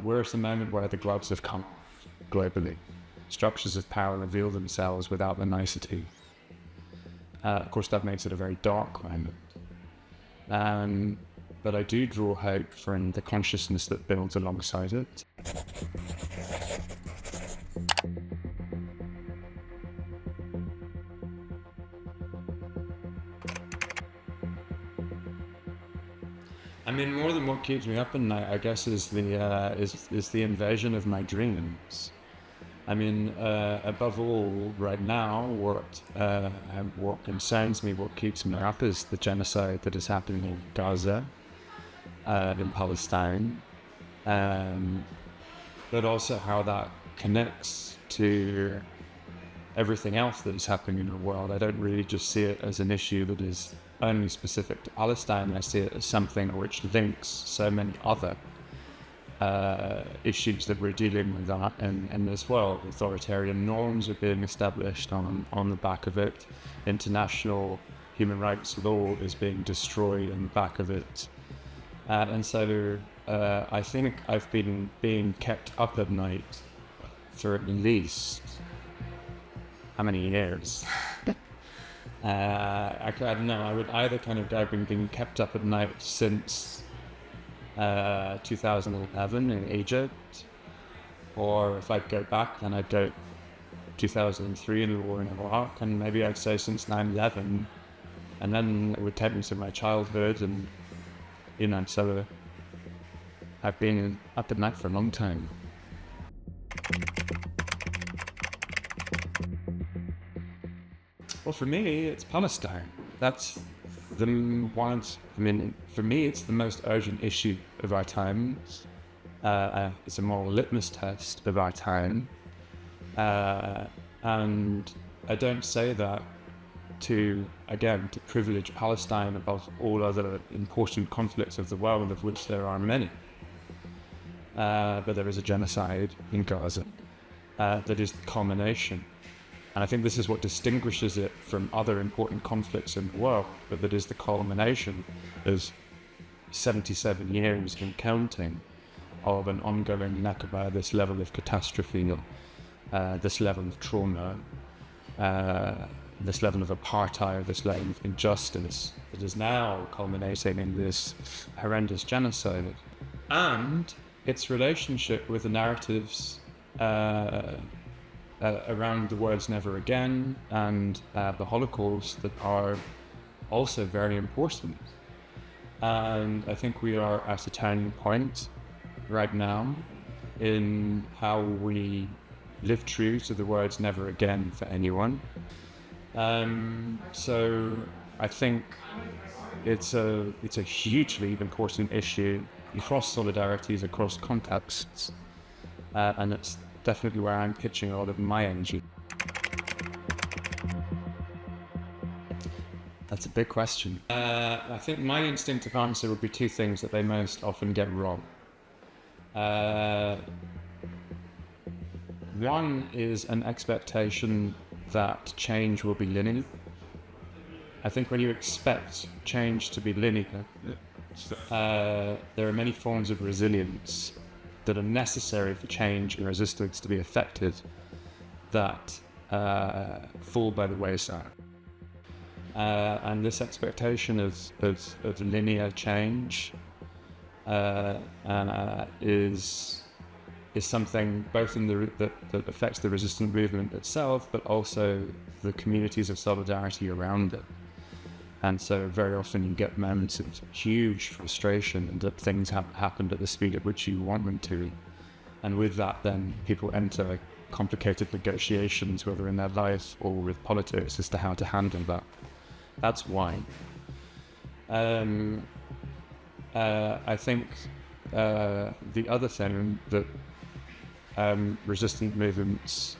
we're at a moment where the gloves have come off globally. Structures of power reveal themselves without the nicety. Of course, that makes it a very dark moment. But I do draw hope from the consciousness that builds alongside it. I mean, more than what keeps me up at night, I guess, is the invasion of my dreams. I mean, above all, right now, what concerns me, what keeps me up, is the genocide that is happening in Gaza, in Palestine, but also how that connects to everything else that is happening in the world. I don't really just see it as an issue that is only specific to Palestine. I see it as something which links so many other issues that we're dealing with in this world. Authoritarian norms are being established on the back of it. International human rights law is being destroyed on the back of it. And so I think I've been being kept up at night for at least, how many years? I don't know, I would either kind of I've been being kept up at night since 2011 in Egypt, or if I go back, then I'd go 2003 in the war in Iraq, and maybe I'd say since 9/11, and then it would take me to my childhood, and so I've been up at night for a long time. Well, for me, it's Palestine. That's the one. I mean, for me, it's the most urgent issue of our time. It's a moral litmus test of our time, and I don't say that to privilege Palestine above all other important conflicts of the world, of which there are many. But there is a genocide in Gaza that is the culmination. And I think this is what distinguishes it from other important conflicts in the world, but that is the culmination of 77 years and counting of an ongoing Nakba, this level of catastrophe, this level of trauma, this level of apartheid, this level of injustice that is now culminating in this horrendous genocide. And its relationship with the narratives around the words never again and the Holocaust that are also very important. And I think we are at a turning point right now in how we live true to the words never again for anyone. So I think it's a hugely important issue across solidarities, across contexts, and it's definitely where I'm pitching a lot of my energy. That's a big question. I think my instinctive answer would be two things that they most often get wrong. One is an expectation that change will be linear. I think when you expect change to be linear, there are many forms of resilience that are necessary for change and resistance to be effective that fall by the wayside. And this expectation of linear change is something both that affects the resistance movement itself, but also the communities of solidarity around it. And so very often you get moments of huge frustration that things haven't happened at the speed at which you want them to. And with that, then people enter complicated negotiations, whether in their life or with politics, as to how to handle that. That's why. I think the other thing that resistant movements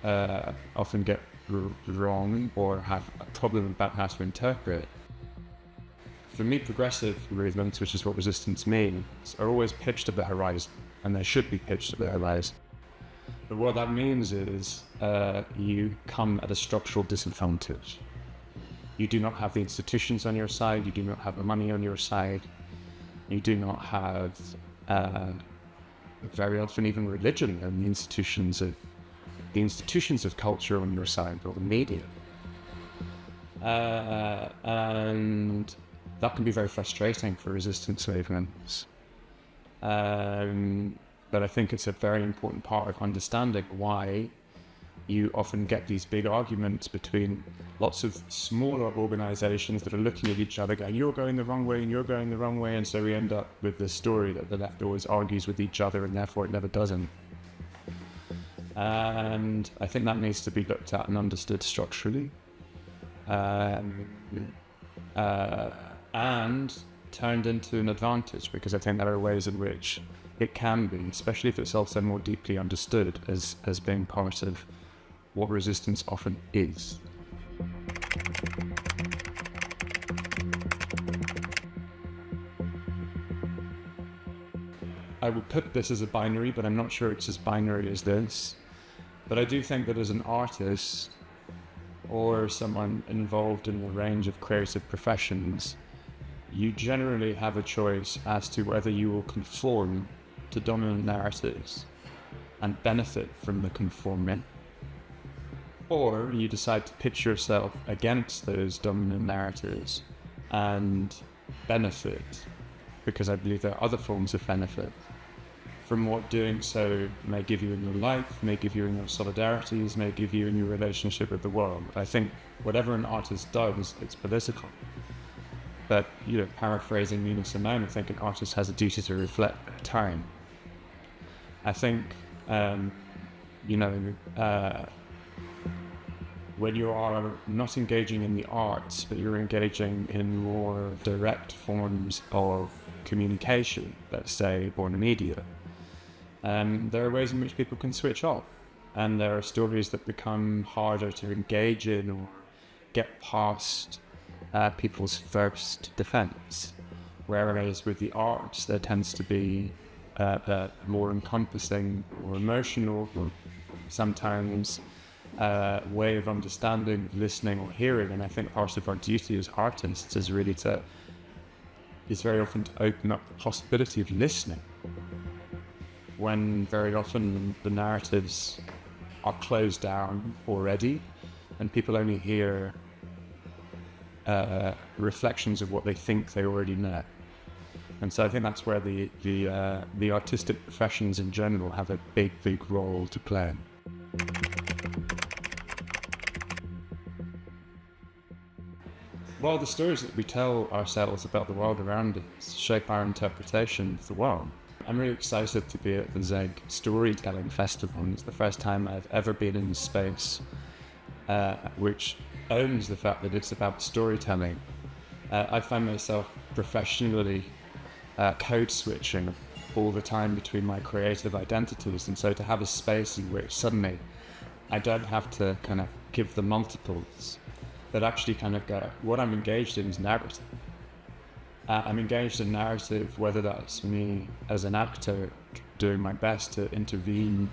often get wrong or have a problem about how to interpret. For me, progressive movements, which is what resistance means, are always pitched at the horizon, and they should be pitched at the horizon. But what that means is you come at a structural disadvantage. You do not have the institutions on your side, you do not have the money on your side, you do not have very often even religion and the institutions of culture on your side, or the media. And that can be very frustrating for resistance movements. But I think it's a very important part of understanding why you often get these big arguments between lots of smaller organizations that are looking at each other going, you're going the wrong way and you're going the wrong way. And so we end up with this story that the left always argues with each other and therefore it never doesn't. And I think that needs to be looked at and understood structurally. And turned into an advantage, because I think there are ways in which it can be, especially if it's also more deeply understood as being part of what resistance often is. I would put this as a binary, but I'm not sure it's as binary as this. But I do think that as an artist or someone involved in a range of creative professions, you generally have a choice as to whether you will conform to dominant narratives and benefit from the conforming, or you decide to pitch yourself against those dominant narratives and benefit, because I believe there are other forms of benefit from what doing so may give you in your life, may give you in your solidarities, may give you in your relationship with the world. I think whatever an artist does, it's political. But, paraphrasing Nina Simone, I think an artist has a duty to reflect their time. I think, when you are not engaging in the arts, but you're engaging in more direct forms of communication, let's say, or media, there are ways in which people can switch off. And there are stories that become harder to engage in or get past people's first defense. Whereas with the arts, there tends to be a more encompassing or emotional, or sometimes way of understanding, listening or hearing. And I think part of our duty as artists is very often to open up the possibility of listening, when very often the narratives are closed down already and people only hear reflections of what they think they already know. And so I think that's where the artistic professions in general have a big role to play. Well, the stories that we tell ourselves about the world around us shape our interpretation of the world. I'm really excited to be at the Zeg Storytelling Festival. It's the first time I've ever been in a space which owns the fact that it's about storytelling. I find myself professionally code switching all the time between my creative identities, and so to have a space in which suddenly I don't have to kind of give the multiples, but actually kind of go, what I'm engaged in is narrative. I'm engaged in narrative, whether that's me as an actor doing my best to intervene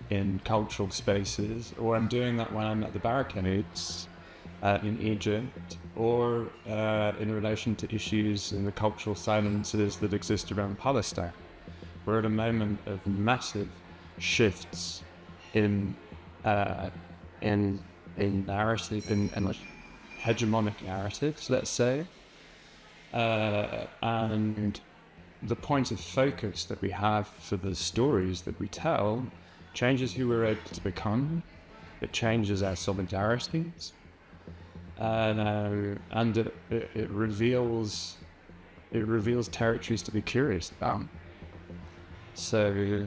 in cultural spaces, or I'm doing that when I'm at the barricades in Egypt, or in relation to issues in the cultural silences that exist around Palestine. We're at a moment of massive shifts in narrative, in like hegemonic narratives, let's say. And the point of focus that we have for the stories that we tell changes who we're able to become. It changes our solidarities, and it reveals territories to be curious about. So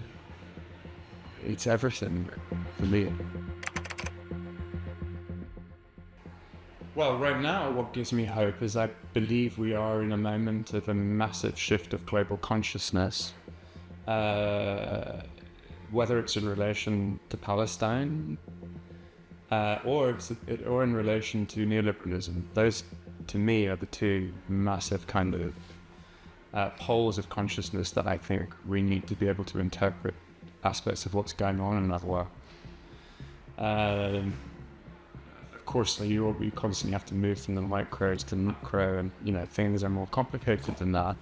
it's everything for me. Well, right now, what gives me hope is I believe we are in a moment of a massive shift of global consciousness, whether it's in relation to Palestine or in relation to neoliberalism. Those, to me, are the two massive kind of poles of consciousness that I think we need to be able to interpret aspects of what's going on in that world. Of course, you constantly have to move from the micro to the macro, and things are more complicated than that.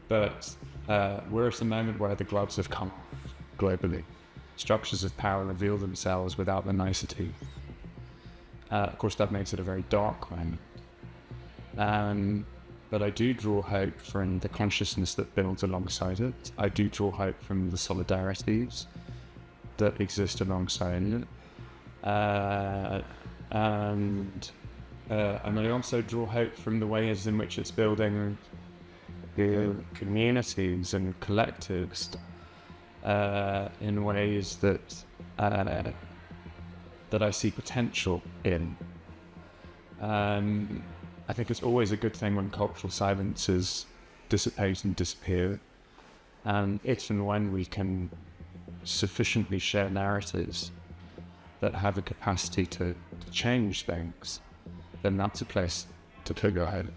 But we're at a moment where the gloves have come off globally. Structures of power reveal themselves without the nicety. Of course, that makes it a very dark moment. But I do draw hope from the consciousness that builds alongside it. I do draw hope from the solidarities that exist alongside it. And I also draw hope from the ways in which it's building communities and collectives in ways that I see potential in. I think it's always a good thing when cultural silences dissipate and disappear, and if and when we can sufficiently share narratives that have a capacity to change things, then that's a place to go ahead.